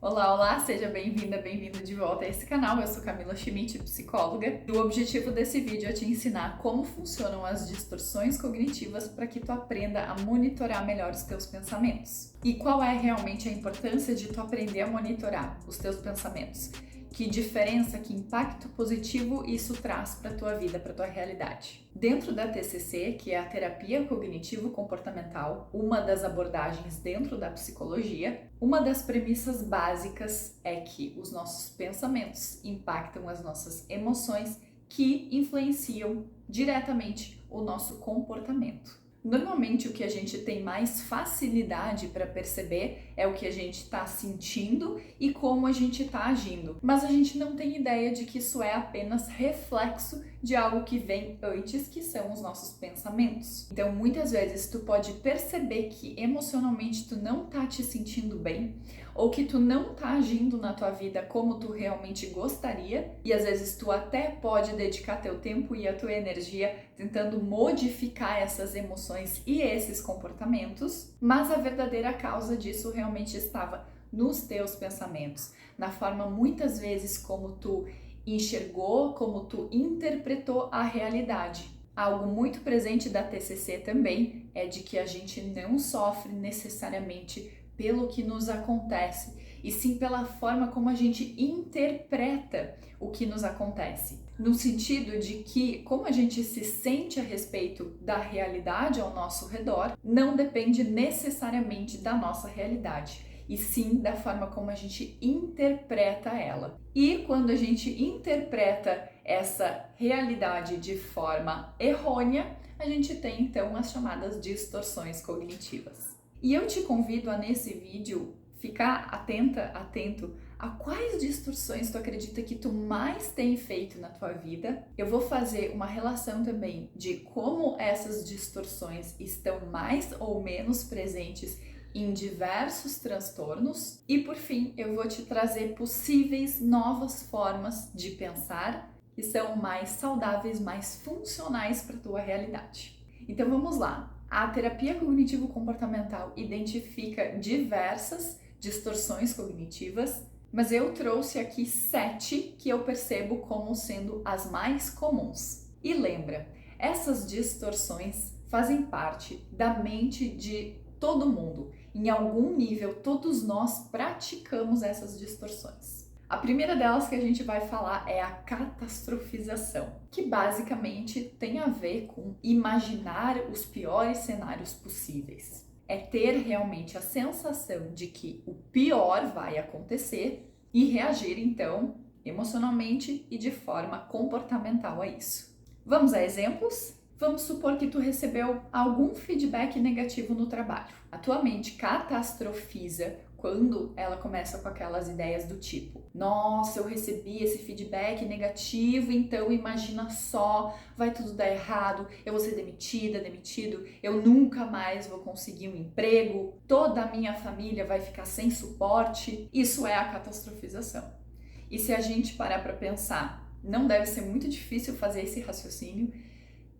Olá, olá, seja bem-vinda, bem-vindo de volta a esse canal. Eu sou Camila Schmidt, psicóloga, e o objetivo desse vídeo é te ensinar como funcionam as distorções cognitivas para que tu aprenda a monitorar melhor os teus pensamentos. E qual é realmente a importância de tu aprender a monitorar os teus pensamentos? Que diferença, que impacto positivo isso traz para a tua vida, para a tua realidade. Dentro da TCC, que é a terapia cognitivo-comportamental, uma das abordagens dentro da psicologia, uma das premissas básicas é que os nossos pensamentos impactam as nossas emoções, que influenciam diretamente o nosso comportamento. Normalmente o que a gente tem mais facilidade para perceber é o que a gente está sentindo e como a gente está agindo, mas a gente não tem ideia de que isso é apenas reflexo de algo que vem antes, que são os nossos pensamentos. Então muitas vezes tu pode perceber que emocionalmente tu não tá te sentindo bem, ou que tu não tá agindo na tua vida como tu realmente gostaria, e às vezes tu até pode dedicar teu tempo e a tua energia tentando modificar essas emoções e esses comportamentos, mas a verdadeira causa disso realmente estava nos teus pensamentos, na forma muitas vezes como tu enxergou, como tu interpretou a realidade. Algo muito presente da TCC também é de que a gente não sofre necessariamente pelo que nos acontece, e sim pela forma como a gente interpreta o que nos acontece. No sentido de que, como a gente se sente a respeito da realidade ao nosso redor, não depende necessariamente da nossa realidade, e sim da forma como a gente interpreta ela. E quando a gente interpreta essa realidade de forma errônea, a gente tem então as chamadas distorções cognitivas. E eu te convido a, nesse vídeo, ficar atento a quais distorções tu acredita que tu mais tem feito na tua vida. Eu vou fazer uma relação também de como essas distorções estão mais ou menos presentes em diversos transtornos. E por fim, eu vou te trazer possíveis novas formas de pensar que são mais saudáveis, mais funcionais para a tua realidade. Então vamos lá. A terapia cognitivo-comportamental identifica diversas distorções cognitivas, mas eu trouxe aqui 7 que eu percebo como sendo as mais comuns. E lembra, essas distorções fazem parte da mente de todo mundo. Em algum nível, todos nós praticamos essas distorções. A primeira delas que a gente vai falar é a catastrofização, que basicamente tem a ver com imaginar os piores cenários possíveis. É ter realmente a sensação de que o pior vai acontecer e reagir então emocionalmente e de forma comportamental a isso. Vamos a exemplos? Vamos supor que tu recebeu algum feedback negativo no trabalho. A tua mente catastrofiza quando ela começa com aquelas ideias do tipo: nossa, eu recebi esse feedback negativo, então imagina só, vai tudo dar errado, eu vou ser demitida, demitido, eu nunca mais vou conseguir um emprego, toda a minha família vai ficar sem suporte. Isso é a catastrofização. E se a gente parar para pensar, não deve ser muito difícil fazer esse raciocínio.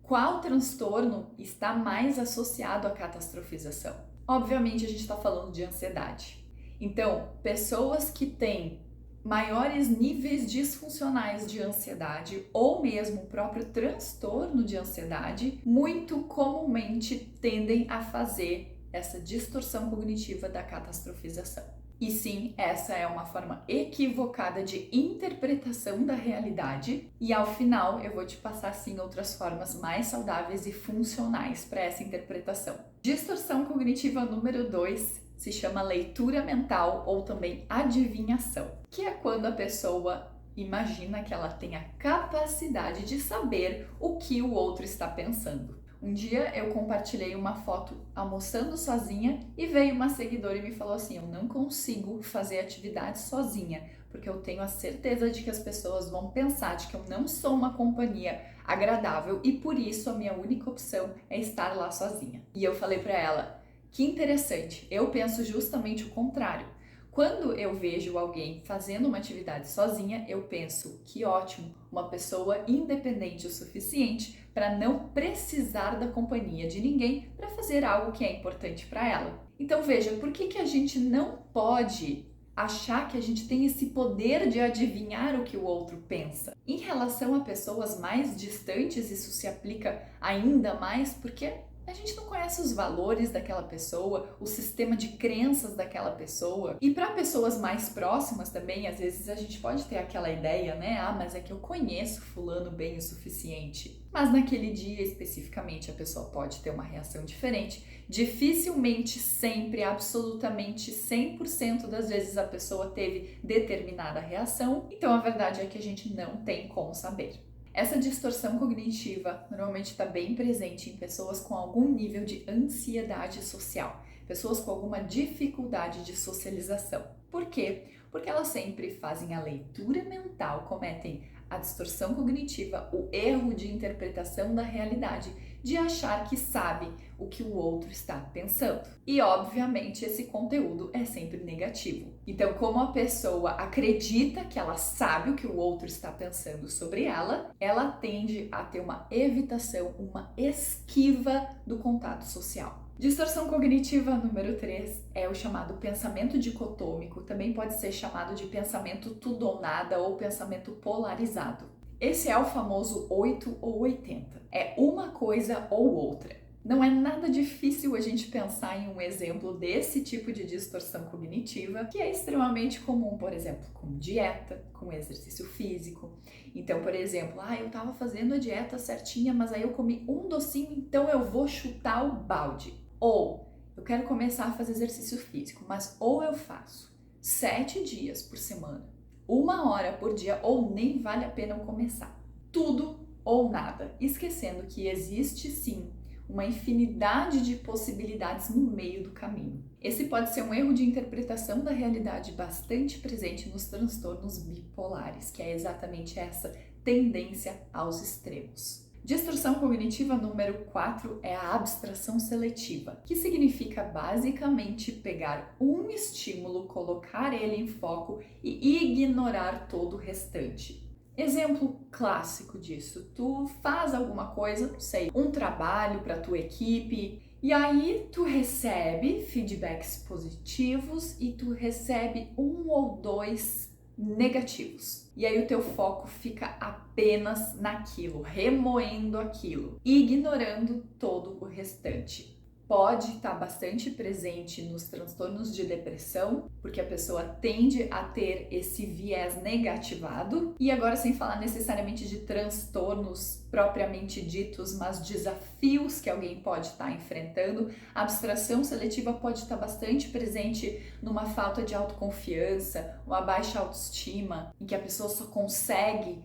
Qual transtorno está mais associado à catastrofização? Obviamente a gente está falando de ansiedade. Então, pessoas que têm maiores níveis disfuncionais de ansiedade ou mesmo o próprio transtorno de ansiedade, muito comumente tendem a fazer essa distorção cognitiva da catastrofização. E sim, essa é uma forma equivocada de interpretação da realidade, e ao final eu vou te passar sim outras formas mais saudáveis e funcionais para essa interpretação. Distorção cognitiva número 2 se chama leitura mental ou também adivinhação, que é quando a pessoa imagina que ela tem a capacidade de saber o que o outro está pensando. Um dia eu compartilhei uma foto almoçando sozinha e veio uma seguidora e me falou assim: eu não consigo fazer atividade sozinha, porque eu tenho a certeza de que as pessoas vão pensar de que eu não sou uma companhia agradável e por isso a minha única opção é estar lá sozinha. E eu falei para ela: que interessante, eu penso justamente o contrário. Quando eu vejo alguém fazendo uma atividade sozinha, eu penso: que ótimo, uma pessoa independente o suficiente para não precisar da companhia de ninguém para fazer algo que é importante para ela. Então veja, por que a gente não pode Achar que a gente tem esse poder de adivinhar o que o outro pensa. Em relação a pessoas mais distantes, isso se aplica ainda mais porque a gente não conhece os valores daquela pessoa, o sistema de crenças daquela pessoa. E para pessoas mais próximas também, às vezes a gente pode ter aquela ideia, né? Ah, mas é que eu conheço fulano bem o suficiente. Mas naquele dia especificamente a pessoa pode ter uma reação diferente. Dificilmente, sempre, absolutamente 100% das vezes a pessoa teve determinada reação. Então a verdade é que a gente não tem como saber. Essa distorção cognitiva normalmente está bem presente em pessoas com algum nível de ansiedade social, pessoas com alguma dificuldade de socialização. Por quê? Porque elas sempre fazem a leitura mental, cometem a distorção cognitiva, o erro de interpretação da realidade, de achar que sabe o que o outro está pensando. E, obviamente, esse conteúdo é sempre negativo. Então, como a pessoa acredita que ela sabe o que o outro está pensando sobre ela, ela tende a ter uma evitação, uma esquiva do contato social. Distorção cognitiva número 3 é o chamado pensamento dicotômico, também pode ser chamado de pensamento tudo ou nada ou pensamento polarizado. Esse é o famoso 8 ou 80. É uma coisa ou outra. Não é nada difícil a gente pensar em um exemplo desse tipo de distorção cognitiva, que é extremamente comum, por exemplo, com dieta, com exercício físico. Então, por exemplo, eu estava fazendo a dieta certinha, mas aí eu comi um docinho, então eu vou chutar o balde. Ou, eu quero começar a fazer exercício físico, mas ou eu faço 7 dias por semana, 1 hora por dia, ou nem vale a pena eu começar. Tudo ou nada, esquecendo que existe sim uma infinidade de possibilidades no meio do caminho. Esse pode ser um erro de interpretação da realidade bastante presente nos transtornos bipolares, que é exatamente essa tendência aos extremos. Distorção cognitiva número 4 é a abstração seletiva, que significa basicamente pegar um estímulo, colocar ele em foco e ignorar todo o restante. Exemplo clássico disso, tu faz alguma coisa, não sei, um trabalho para tua equipe, e aí tu recebe feedbacks positivos e tu recebe 1 ou 2 negativos. E aí o teu foco fica apenas naquilo, remoendo aquilo, ignorando todo o restante. Pode estar bastante presente nos transtornos de depressão, porque a pessoa tende a ter esse viés negativado. E agora, sem falar necessariamente de transtornos propriamente ditos, mas desafios que alguém pode estar enfrentando, a abstração seletiva pode estar bastante presente numa falta de autoconfiança, uma baixa autoestima, em que a pessoa só consegue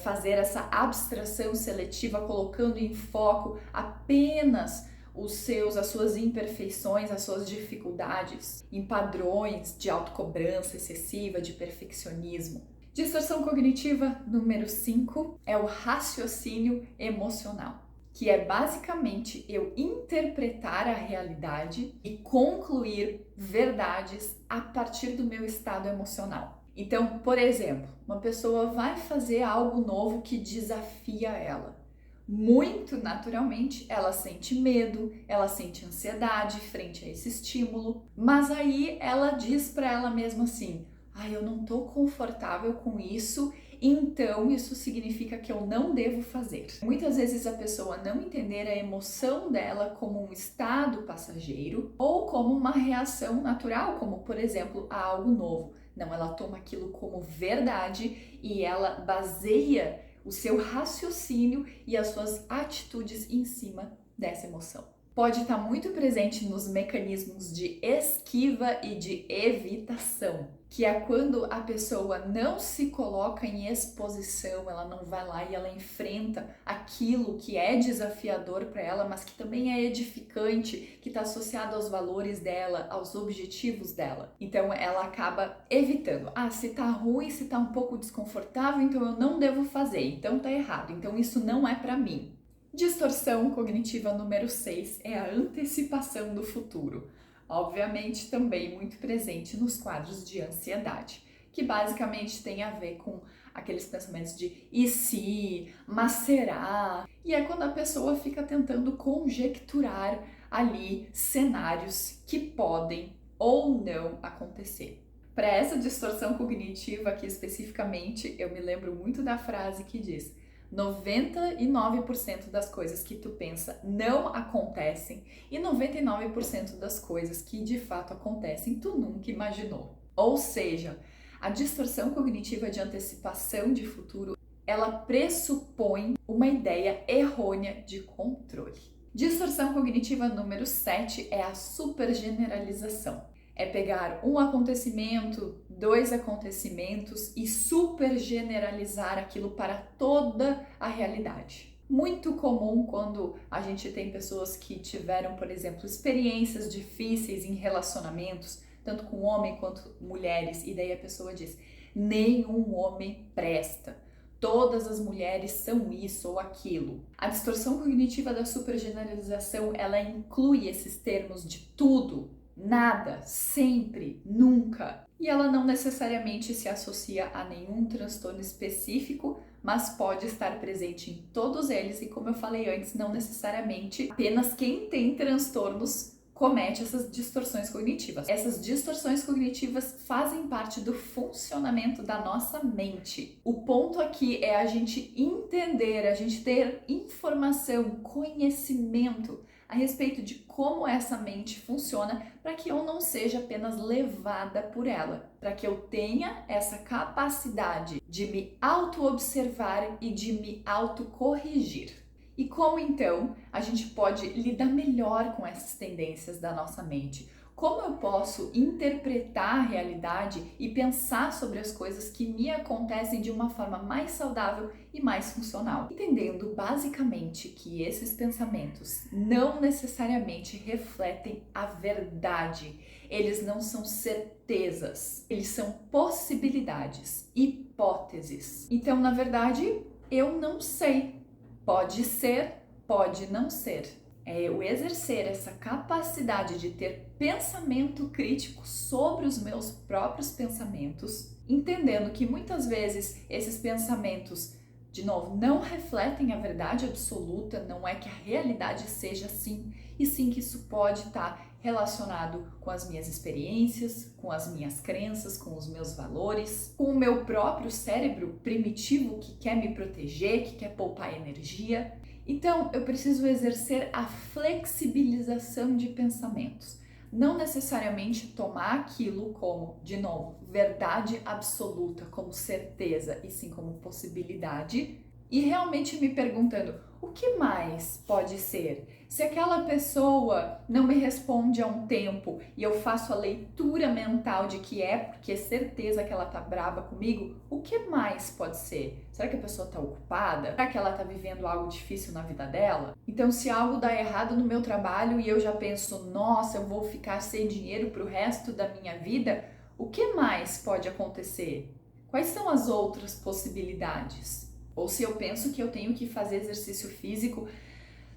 fazer essa abstração seletiva colocando em foco apenas as suas imperfeições, as suas dificuldades, em padrões de autocobrança excessiva, de perfeccionismo. Distorção cognitiva número 5 é o raciocínio emocional, que é basicamente eu interpretar a realidade e concluir verdades a partir do meu estado emocional. Então, por exemplo, uma pessoa vai fazer algo novo que desafia ela. Muito naturalmente, ela sente medo, ela sente ansiedade frente a esse estímulo, mas aí ela diz para ela mesma assim: eu não estou confortável com isso, então isso significa que eu não devo fazer. Muitas vezes a pessoa não entender a emoção dela como um estado passageiro ou como uma reação natural, como por exemplo a algo novo. Não, ela toma aquilo como verdade e ela baseia o seu raciocínio e as suas atitudes em cima dessa emoção. Pode estar muito presente nos mecanismos de esquiva e de evitação, que é quando a pessoa não se coloca em exposição, ela não vai lá e ela enfrenta aquilo que é desafiador para ela, mas que também é edificante, que está associado aos valores dela, aos objetivos dela. Então ela acaba evitando. Se tá ruim, se tá um pouco desconfortável, então eu não devo fazer, então tá errado, então isso não é para mim. Distorção cognitiva número 6 é a antecipação do futuro, obviamente também muito presente nos quadros de ansiedade, que basicamente tem a ver com aqueles pensamentos de e se, mas será? E é quando a pessoa fica tentando conjecturar ali cenários que podem ou não acontecer. Para essa distorção cognitiva aqui especificamente, eu me lembro muito da frase que diz: 99% das coisas que tu pensa não acontecem e 99% das coisas que de fato acontecem tu nunca imaginou. Ou seja, a distorção cognitiva de antecipação de futuro, ela pressupõe uma ideia errônea de controle. Distorção cognitiva número 7 é a supergeneralização. É pegar um acontecimento, dois acontecimentos e supergeneralizar aquilo para toda a realidade. Muito comum quando a gente tem pessoas que tiveram, por exemplo, experiências difíceis em relacionamentos, tanto com homem quanto mulheres, e daí a pessoa diz: nenhum homem presta. Todas as mulheres são isso ou aquilo. A distorção cognitiva da supergeneralização, ela inclui esses termos de tudo, nada, sempre, nunca. E ela não necessariamente se associa a nenhum transtorno específico, mas pode estar presente em todos eles e, como eu falei antes, não necessariamente apenas quem tem transtornos comete essas distorções cognitivas. Essas distorções cognitivas fazem parte do funcionamento da nossa mente. O ponto aqui é a gente entender, a gente ter informação, conhecimento a respeito de como essa mente funciona, para que eu não seja apenas levada por ela, para que eu tenha essa capacidade de me auto-observar e de me auto-corrigir. E como então a gente pode lidar melhor com essas tendências da nossa mente? Como eu posso interpretar a realidade e pensar sobre as coisas que me acontecem de uma forma mais saudável e mais funcional? Entendendo basicamente que esses pensamentos não necessariamente refletem a verdade. Eles não são certezas, eles são possibilidades, hipóteses. Então, na verdade, eu não sei. Pode ser, pode não ser. É eu exercer essa capacidade de ter pensamento crítico sobre os meus próprios pensamentos, entendendo que muitas vezes esses pensamentos, de novo, não refletem a verdade absoluta, não é que a realidade seja assim, e sim que isso pode estar relacionado com as minhas experiências, com as minhas crenças, com os meus valores, com o meu próprio cérebro primitivo que quer me proteger, que quer poupar energia. Então, eu preciso exercer a flexibilização de pensamentos. Não necessariamente tomar aquilo como, de novo, verdade absoluta, como certeza, e sim como possibilidade, e realmente me perguntando: o que mais pode ser? Se aquela pessoa não me responde há um tempo e eu faço a leitura mental de que é porque é certeza que ela tá brava comigo, o que mais pode ser? Será que a pessoa tá ocupada? Será que ela tá vivendo algo difícil na vida dela? Então, se algo dá errado no meu trabalho e eu já penso: nossa, eu vou ficar sem dinheiro pro resto da minha vida, o que mais pode acontecer? Quais são as outras possibilidades? Ou se eu penso que eu tenho que fazer exercício físico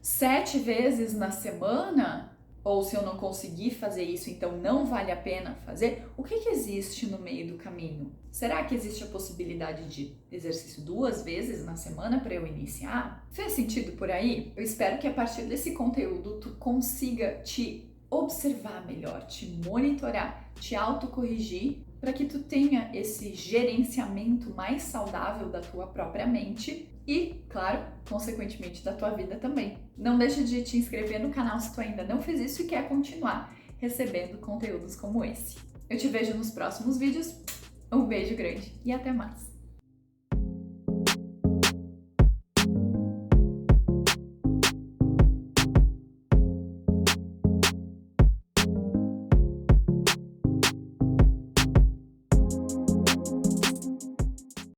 7 vezes na semana, ou se eu não conseguir fazer isso, então não vale a pena fazer, o que existe no meio do caminho? Será que existe a possibilidade de exercício 2 vezes na semana para eu iniciar? Fez sentido por aí? Eu espero que a partir desse conteúdo tu consiga te observar melhor, te monitorar, te autocorrigir, para que tu tenha esse gerenciamento mais saudável da tua própria mente e, claro, consequentemente da tua vida também. Não deixe de te inscrever no canal se tu ainda não fez isso e quer continuar recebendo conteúdos como esse. Eu te vejo nos próximos vídeos, um beijo grande e até mais!